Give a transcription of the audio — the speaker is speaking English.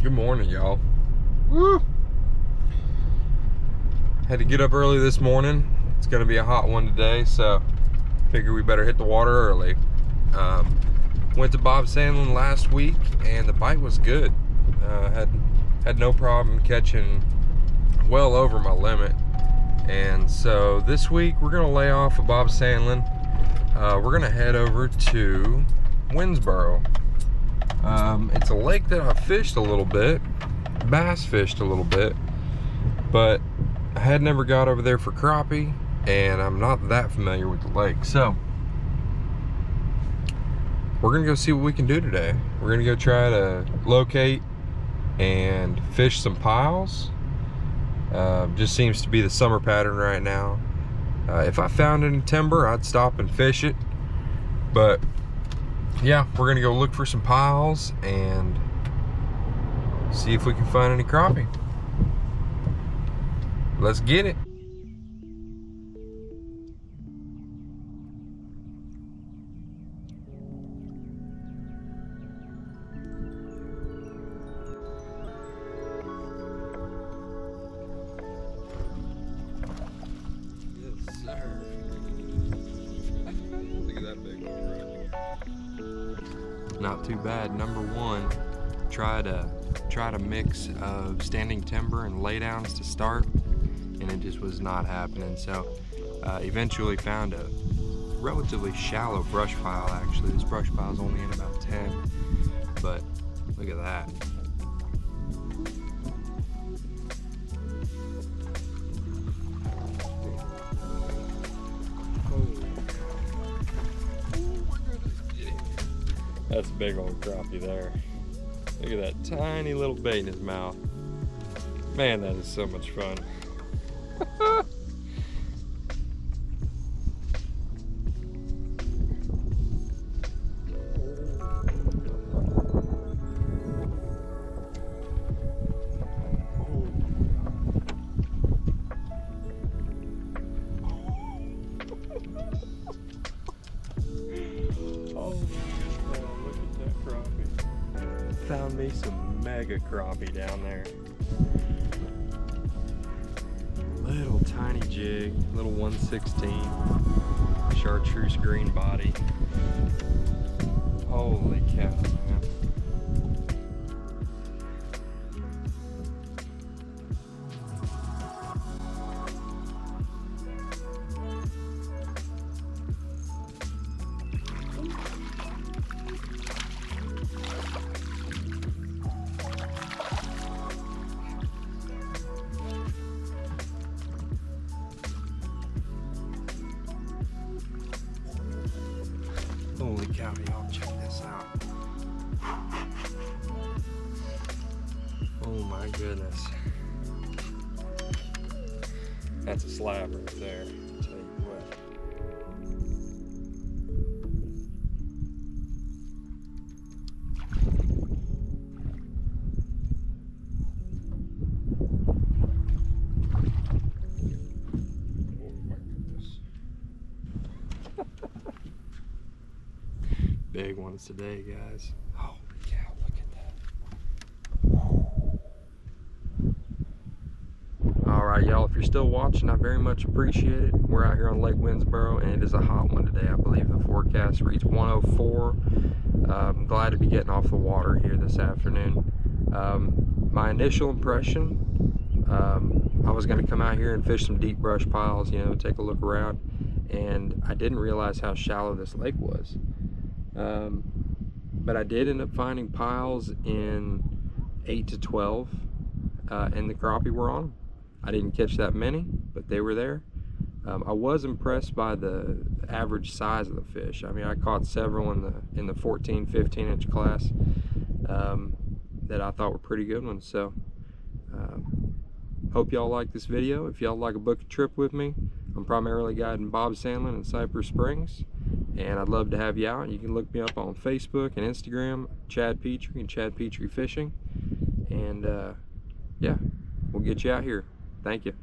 Good morning, y'all. Woo! Had to get up early this morning. It's gonna be a hot one today, so figure we better hit the water early. Went to Bob Sandlin last week, and the bite was good. Had no problem catching well over my limit. And so this week we're gonna lay off of Bob Sandlin. We're gonna head over to Winnsboro. It's a lake that I fished a little bit, bass fished a little bit, but I had never got over there for crappie, and I'm not that familiar with the lake. So we're gonna go see what we can do today. We're gonna go try to locate and fish some piles. Just seems to be the summer pattern right now. If I found any timber, I'd stop and fish it, but yeah, we're gonna go look for some piles and see if we can find any crappie. Let's get it. Yes, sir. Look at that big one. Not too bad. Number one, tried a mix of standing timber and laydowns to start, and it just was not happening. So eventually found a relatively shallow brush pile. Actually, this brush pile is only in about 10, but look at that. That's a big old crappie there. Look at that tiny little bait in his mouth. Man, that is so much fun. Found me some mega crappie down there. Little tiny jig, little 1/16 chartreuse green body. Holy cow, man. Holy cow, y'all, check this out. Oh my goodness. That's a slab right there, I'll tell you what. Big ones today, guys. Holy cow, look at that. All right, y'all, if you're still watching, I very much appreciate it. We're out here on Lake Winnsboro, and it is a hot one today. I believe the forecast reads 104. I'm glad to be getting off the water here this afternoon. My initial impression, I was gonna come out here and fish some deep brush piles, you know, take a look around, and I didn't realize how shallow this lake was. But I did end up finding piles in 8 to 12, and the crappie were on them. I didn't catch that many, but they were there. I was impressed by the average size of the fish. I mean, I caught several in the 14, 15 inch class that I thought were pretty good ones. So hope y'all like this video. If y'all like a book a trip with me, I'm primarily guiding Bob Sandlin in Cypress Springs, and I'd love to have you out. You can look me up on Facebook and Instagram, Chad Petrie and Chad Petrie Fishing, and yeah, we'll get you out here. Thank you.